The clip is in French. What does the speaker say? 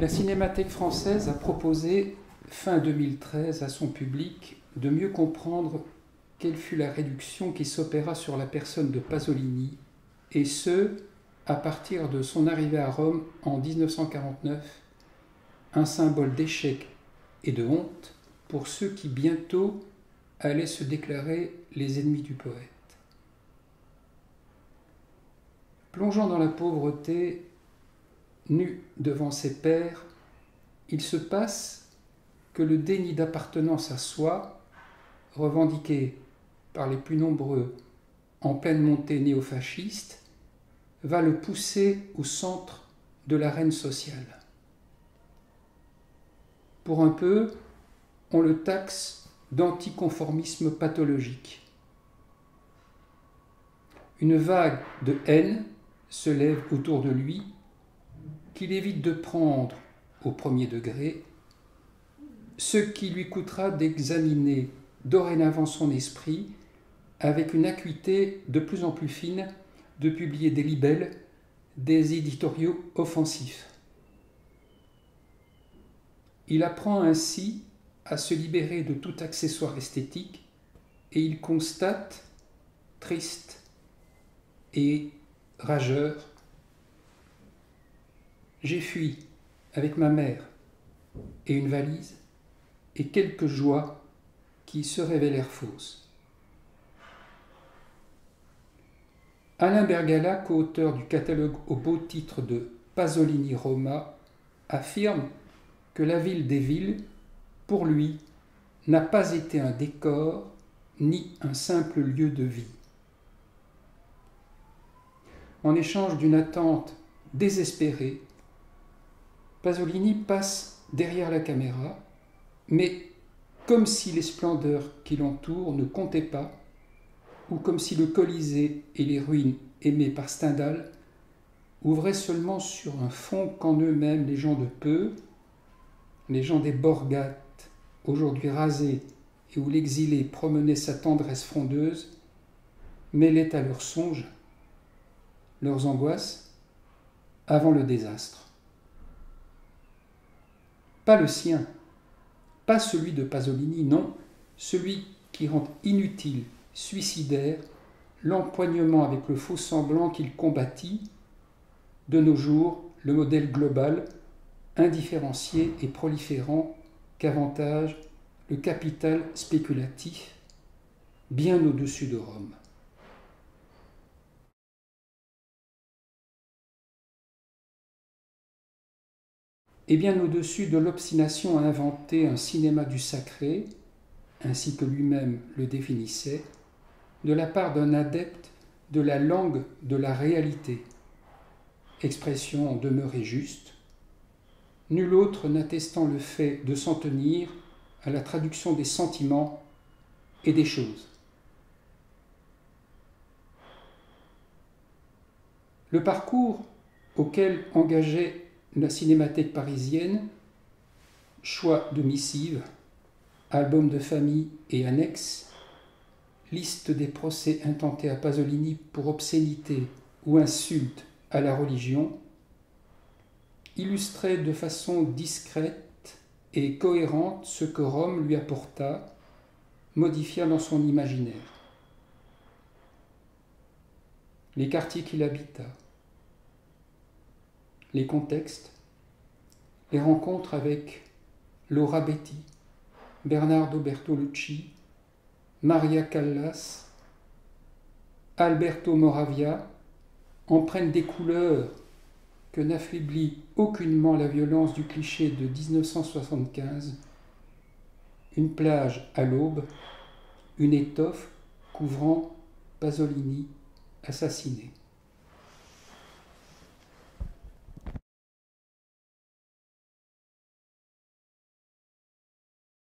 La Cinémathèque française a proposé, fin 2013, à son public de mieux comprendre quelle fut la réduction qui s'opéra sur la personne de Pasolini, et ce, à partir de son arrivée à Rome en 1949, un symbole d'échec et de honte pour ceux qui bientôt allaient se déclarer les ennemis du poète. Plongeant dans la pauvreté, nu devant ses pairs, il se passe que le déni d'appartenance à soi, revendiqué par les plus nombreux en pleine montée néofasciste, va le pousser au centre de l'arène sociale. Pour un peu, on le taxe d'anticonformisme pathologique. Une vague de haine se lève autour de lui, qu'il évite de prendre au premier degré, ce qui lui coûtera d'examiner dorénavant son esprit avec une acuité de plus en plus fine, de publier des libelles, des éditoriaux offensifs. Il apprend ainsi à se libérer de tout accessoire esthétique et il constate, triste et rageur, « J'ai fui avec ma mère et une valise et quelques joies qui se révélèrent fausses. » Alain Bergala, co-auteur du catalogue au beau titre de Pasolini Roma, affirme que la ville des villes, pour lui, n'a pas été un décor ni un simple lieu de vie. En échange d'une attente désespérée, Pasolini passe derrière la caméra, mais comme si les splendeurs qui l'entourent ne comptaient pas, ou comme si le Colisée et les ruines aimées par Stendhal ouvraient seulement sur un fond qu'en eux-mêmes les gens de peu, les gens des Borgates, aujourd'hui rasés et où l'exilé promenait sa tendresse frondeuse, mêlaient à leurs songes, leurs angoisses, avant le désastre. Pas le sien, pas celui de Pasolini, non, celui qui rend inutile, suicidaire, l'empoignement avec le faux semblant qu'il combattit, de nos jours, le modèle global, indifférencié et proliférant qu'avantage le capital spéculatif, bien au-dessus de Rome. Et bien au-dessus de l'obstination à inventer un cinéma du sacré, ainsi que lui-même le définissait, de la part d'un adepte de la langue de la réalité, expression demeurée juste, nul autre n'attestant le fait de s'en tenir à la traduction des sentiments et des choses. Le parcours auquel engageait la Cinémathèque parisienne, choix de missives, album de famille et annexes, liste des procès intentés à Pasolini pour obscénité ou insulte à la religion, illustrait de façon discrète et cohérente ce que Rome lui apporta, modifia dans son imaginaire. Les quartiers qu'il habita, les contextes, les rencontres avec Laura Betti, Bernardo Bertolucci, Maria Callas, Alberto Moravia empreintes des couleurs que n'affaiblit aucunement la violence du cliché de 1975, une plage à l'aube, une étoffe couvrant Pasolini assassiné.